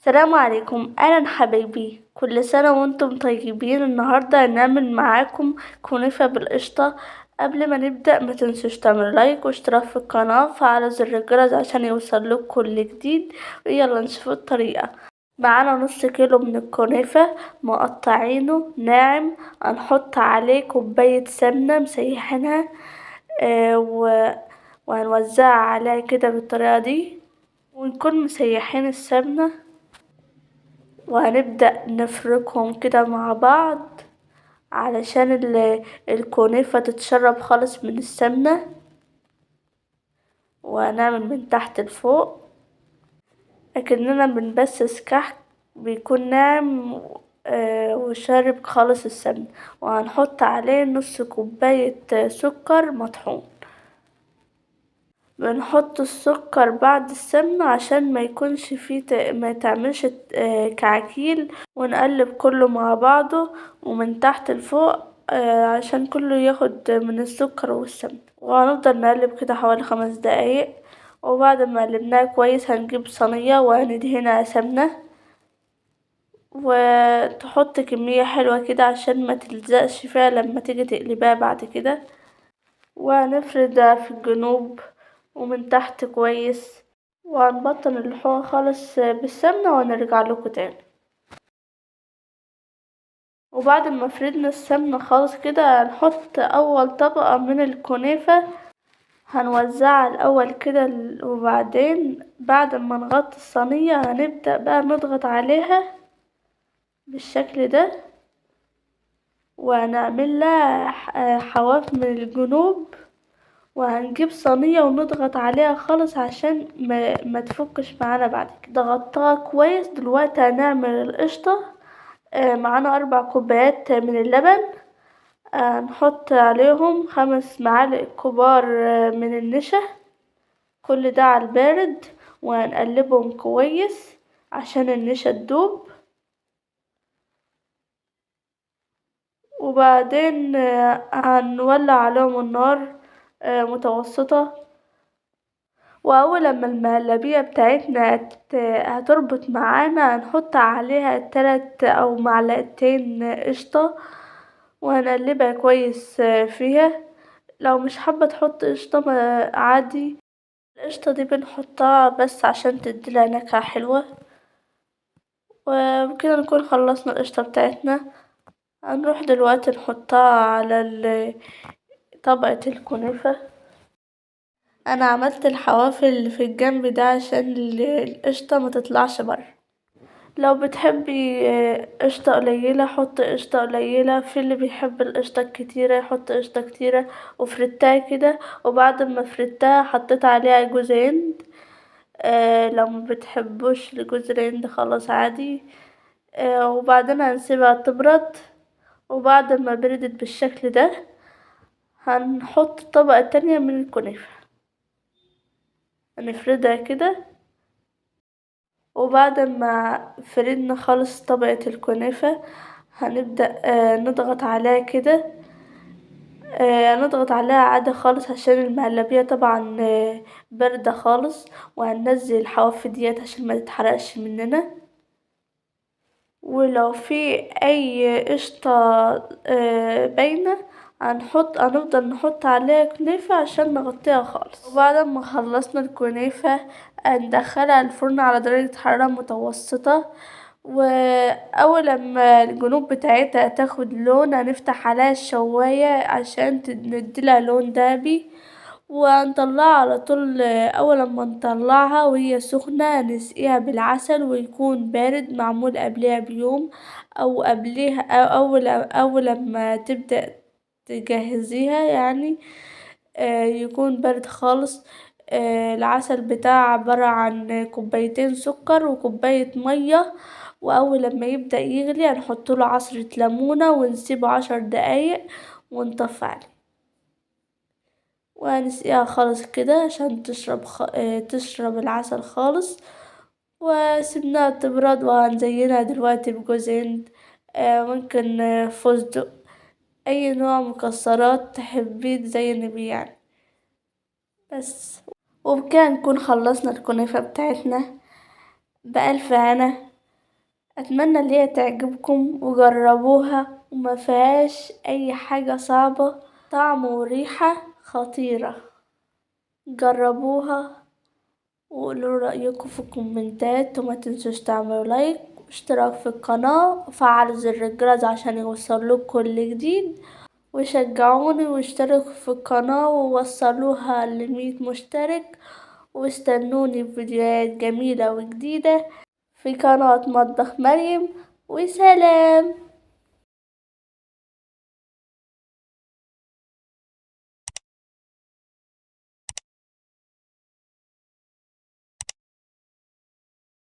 السلام عليكم، أهلا حبايبي، كل سنة وانتم طيبين. النهاردة هنعمل معاكم كنافة بالقشطة. قبل ما نبدأ ما تنسوش تعملوا لايك واشتراك في القناة وفعلوا زر الجرس عشان يوصلكوا كل جديد. ويلا نشوف الطريقة. معانا نص كيلو من الكنافة مقطعينه ناعم، هنحط عليه كوباية سمنة مسيحينها وهنوزعها عليها كده بالطريقة دي، ونكون مسيحين السمنة وهنبدأ نفركهم كده مع بعض علشان الكنافة تتشرب خالص من السمنة، وهنعمل من تحت لفوق اكننا بنبسس كحك بيكون ناعم وشارب خالص السمنة. وهنحط عليه نص كوباية سكر مطحون. بنحط السكر بعد السمنة عشان ما يكونش فيه ما تعملش كعكيل، ونقلب كله مع بعضه ومن تحت لفوق عشان كله ياخد من السكر والسمنة. وهنفضل نقلب كده حوالي 5 دقايق. وبعد ما قلبناها كويس هنجيب صينية وهندهنها سمنة، وتحط كمية حلوة كده عشان ما تلزقش فيها لما تيجي تقلبها بعد كده. وهنفردها في الجنوب ومن تحت كويس، وهنبطن اللحوم خالص بالسمنة ونرجع لكم تاني. وبعد ما فردنا السمنة خالص كده هنحط اول طبقة من الكنافة، هنوزعها الاول كده وبعدين بعد ما نغطي الصينية هنبدأ بقى نضغط عليها بالشكل ده، وهنعملها حواف من الجنوب، وهنجيب صينية ونضغط عليها خالص عشان ما تفكش معانا. بعد كده ضغطتها كويس. دلوقتي هنعمل القشطة. معانا 4 كوبايات من اللبن، نحط عليهم 5 معالق كبار من النشا، كل ده على البارد، وهنقلبهم كويس عشان النشا تدوب. وبعدين هنولع عليهم النار متوسطة. واول لما المهلبية بتاعتنا هتربط معانا هنحط عليها 3 او معلقتين قشطة، وهنقلبها كويس فيها. لو مش حابة تحط قشطة عادي، القشطة دي بنحطها بس عشان تديلها نكهة حلوة. وبكده نكون خلصنا القشطة بتاعتنا. هنروح دلوقتي نحطها على طبقة الكنافة. انا عملت الحواف اللي في الجنب ده عشان القشطة ما تطلعش بره. لو بتحبي قشطة قليلة حط قشطة قليلة، في اللي بيحب القشطة الكتيرة يحط قشطة كتيرة. وفردتها كده، وبعد ما فردتها حطيت عليها جوز هند. لو ما بتحبوش الجوز الهند خلاص عادي. وبعدين هنسيبها تبرد. وبعد ما بردت بالشكل ده هنحط الطبقة التانية من الكنافة، هنفردها كده. وبعد ما فردنا خالص طبقة الكنافة هنبدأ نضغط عليها كده. نضغط عليها عادي خالص عشان المهلبية طبعا باردة خالص. وهننزل الحواف ديت عشان ما تتحرقش مننا. ولو في اي قشطة باينة هنفضل نحط عليها كنافة عشان نغطيها خالص. وبعد ما خلصنا الكنافة هندخلها الفرن على درجة حرارة متوسطة. واول لما الجنوب بتاعتها تاخد لون هنفتح عليها الشواية عشان نديلها لون دهبي، وهنطلعها على طول. اول لما نطلعها وهي سخنة نسقيها بالعسل ويكون بارد معمول قبلها بيوم او قبلها اول لما تبدأ تجهزيها يعني يكون بارد خالص. العسل بتاعه عبارة عن كوبايتين سكر وكوباية مية. واول لما يبدأ يغلي هنحطله عصرة ليمونة ونسيبه 10 دقايق ونطفي عليه، وهنسقيها خالص كده عشان تشرب تشرب العسل خالص. وسبناها تبرد وهنزينها دلوقتي بجوز هند، ممكن فستق، اي نوع مكسرات تحبيه تزيني بيه يعني. بس وبكده نكون خلصنا الكنافة بتاعتنا بألف هنا. اتمنى ان هي تعجبكم وجربوها، وما فيهاش اي حاجة صعبة، طعم وريحة خطيرة. جربوها وقولوا رأيكم في الكومنتات، وما تنسوش تعملوا لايك واشتراك في القناة وفعلوا زر الجرس عشان يوصلكوا كل جديد، وشجعوني واشتركوا في القناة ووصلوها ل100 مشترك، واستنوني بفيديوهات جميلة وجديدة في قناة مطبخ مريم. وسلام.